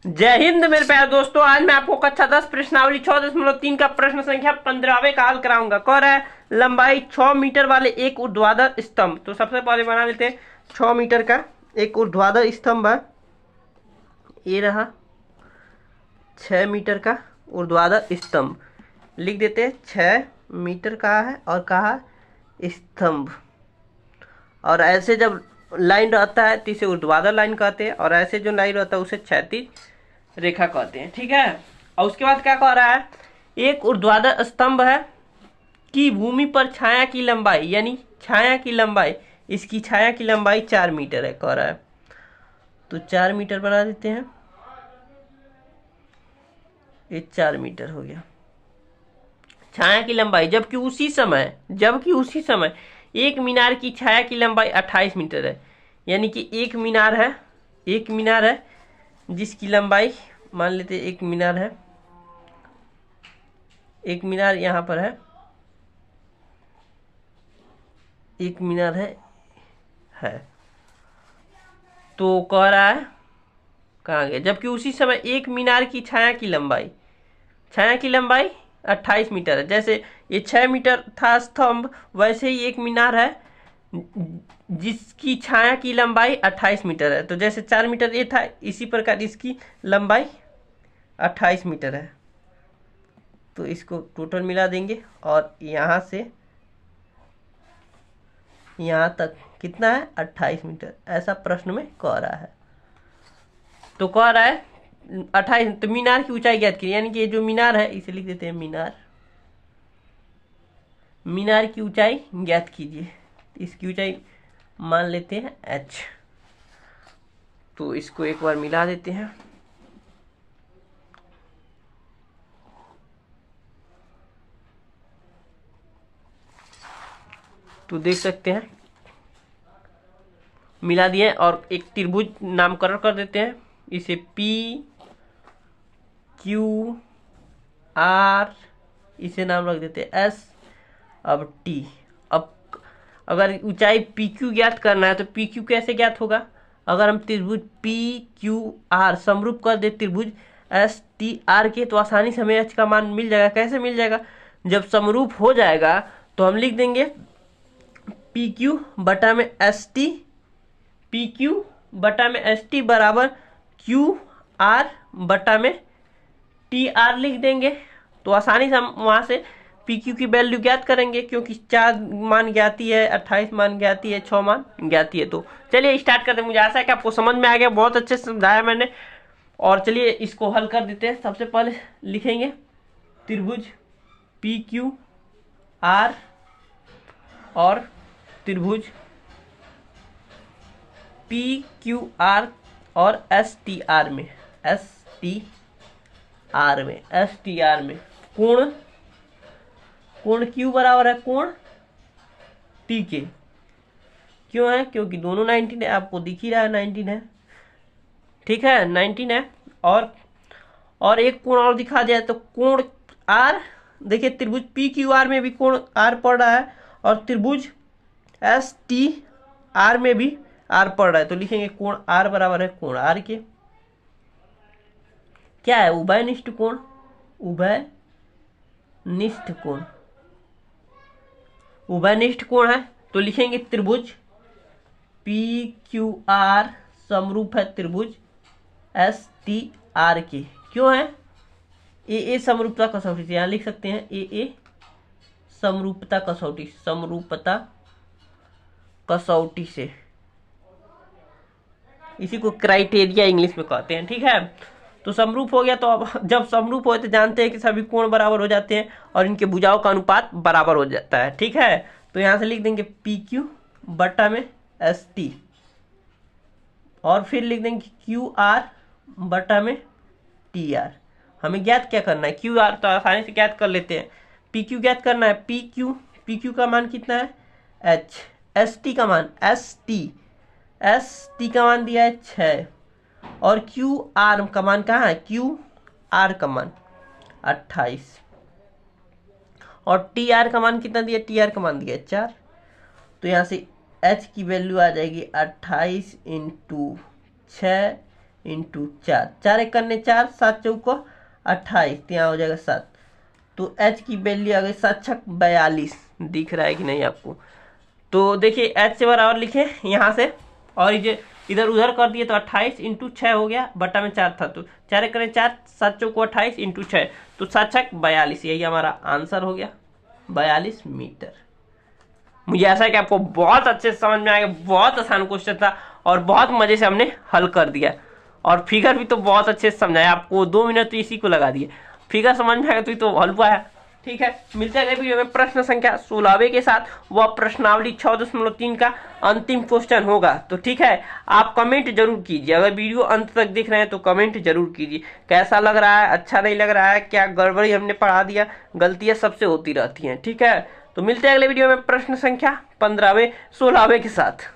जय हिंद मेरे प्यारे दोस्तों। आज मैं आपको कक्षा 10 प्रश्नावली 6.3 का प्रश्न संख्या 15वें का हल कराऊंगा। कह रहा है लंबाई 6 मीटर वाले एक ऊर्ध्वाधर स्तंभ। तो सबसे पहले बना लेते हैं 6 मीटर का एक ऊर्ध्वाधर स्तंभ है। ये रहा 6 मीटर का ऊर्ध्वाधर स्तंभ। लिख देते हैं 6 मीटर का है और कहा स्तंभ। और ऐसे जब लाइन रहता है तो इसे ऊर्ध्वाधर लाइन कहते हैं, और ऐसे जो लाइन रहता है उसे क्षैतिज रेखा कहते हैं। ठीक है। और उसके बाद क्या कह रहा है, एक ऊर्ध्वाधर स्तंभ है कि भूमि पर छाया की लंबाई, यानी छाया की लंबाई, इसकी छाया की लंबाई 4 मीटर है कह रहा है। तो 4 मीटर बना देते हैं। ये 4 मीटर हो गया छाया की लंबाई। जबकि उसी समय एक मीनार की छाया की लंबाई 28 मीटर है। यानी कि एक मीनार है जिसकी लंबाई, मान लेते एक मीनार यहाँ पर है, एक मीनार है। तो कह रहा है कहाँ गया, जबकि उसी समय एक मीनार की छाया की लंबाई 28 मीटर है। जैसे ये 6 मीटर था स्तंभ, वैसे ही एक मीनार है जिसकी छाया की लंबाई 28 मीटर है। तो जैसे 4 मीटर ये था, इसी प्रकार इसकी लंबाई 28 मीटर है। तो इसको टोटल मिला देंगे और यहाँ से यहाँ तक कितना है, 28 मीटर। ऐसा प्रश्न में कह रहा है। तो कह रहा है 28, तो मीनार की ऊंचाई ज्ञात कीजिए। यानी कि ये जो मीनार है इसे लिख देते हैं मीनार की ऊंचाई ज्ञात कीजिए। इसकी ऊंचाई मान लेते हैं h। तो इसको एक बार मिला देते हैं। तो देख सकते हैं मिला दिए, और एक त्रिभुज नामकरण कर देते हैं। इसे P Q R, इसे नाम रख देते हैं S। अब T। अब अगर ऊंचाई PQ ज्ञात करना है तो PQ कैसे ज्ञात होगा, अगर हम त्रिभुज PQR समरूप कर दे त्रिभुज STR के, तो आसानी से हमें H का मान मिल जाएगा। कैसे मिल जाएगा, जब समरूप हो जाएगा तो हम लिख देंगे PQ बटा में ST बराबर QR बटा में TR लिख देंगे। तो आसानी से हम वहां से PQ की वैल्यू ज्ञात करेंगे, क्योंकि 4 मान ज्ञाती है, 28 मान ज्ञाती है, 6 मान ज्ञाती है। तो चलिए स्टार्ट करते हैं। मुझे आशा है कि आपको समझ में आ गया, बहुत अच्छे से समझाया मैंने। और चलिए इसको हल कर देते हैं। सबसे पहले लिखेंगे त्रिभुज PQR और त्रिभुज PQR और STR में कोण Q बराबर है कोण T के। क्यों है, क्योंकि दोनों 19 है, आपको दिख ही रहा है 19 है। ठीक है, 19 है। और एक कोण और दिखा दिया तो कोण R, देखिए त्रिभुज PQR में भी कोण R पड़ रहा है, और त्रिभुज STR में भी R पड़ रहा है। तो लिखेंगे कोण R बराबर है कोण R के। क्या है, उभयनिष्ठ कोण है। तो लिखेंगे त्रिभुज PQR समरूप है त्रिभुज STR के। क्यों है, ए समरूपता कसौटी से, यहां लिख सकते हैं ए समरूपता कसौटी से। इसी को क्राइटेरिया इंग्लिश में कहते हैं। ठीक है, तो समरूप हो गया। तो अब जब समरूप हो तो जानते हैं कि सभी कोण बराबर हो जाते हैं और इनके भुजाओं का अनुपात बराबर हो जाता है। ठीक है, तो यहां से लिख देंगे PQ बटा में ST, और फिर लिख देंगे QR बटा में TR। हमें ज्ञात क्या करना है, QR तो आसानी से ज्ञात कर लेते हैं। PQ ज्ञात करना है, PQ का मान कितना है H, ST का मान दिया है 6, और QR का मान कहाँ है, QR का मान 28, और TR का मान कितना दिया, TR का मान दिया 4। तो यहाँ से H की वैल्यू आ जाएगी 28 × 6 इंटू 4, 4 एक करने 4, 7 चौको 28, तो यहाँ हो जाएगा 7। तो h की वैल्यू आ गई 7 छक 42। दिख रहा है कि नहीं आपको? तो देखिए h से बराबर लिखे यहाँ से, और ये इधर उधर कर दिए तो 28 इंटू 6 हो गया, बटा में 4 था तो 4 एक करें 4, 7 चौको 28 इंटू 6, तो 7 छक 42। यही हमारा आंसर हो गया, 42 मीटर। मुझे ऐसा है कि आपको बहुत अच्छे से समझ में आएगा, बहुत आसान क्वेश्चन था और बहुत मजे से हमने हल कर दिया, और फिगर भी तो बहुत अच्छे से समझाया आपको, 2 मिनट तो इसी को लगा दिए। फिगर समझ में आएगा तो हल हुआ है। ठीक है, मिलते हैं अगले वीडियो में प्रश्न संख्या 16वें के साथ। वह प्रश्नावली 6.3 का अंतिम क्वेश्चन होगा। तो ठीक है, आप कमेंट जरूर कीजिए, अगर वीडियो अंत तक देख रहे हैं तो कमेंट जरूर कीजिए, कैसा लग रहा है, अच्छा नहीं लग रहा है, क्या गड़बड़ी हमने पढ़ा दिया। गलतियां सबसे होती रहती हैं। ठीक है, तो मिलते हैं अगले वीडियो में प्रश्न संख्या 15वें 16वें के साथ।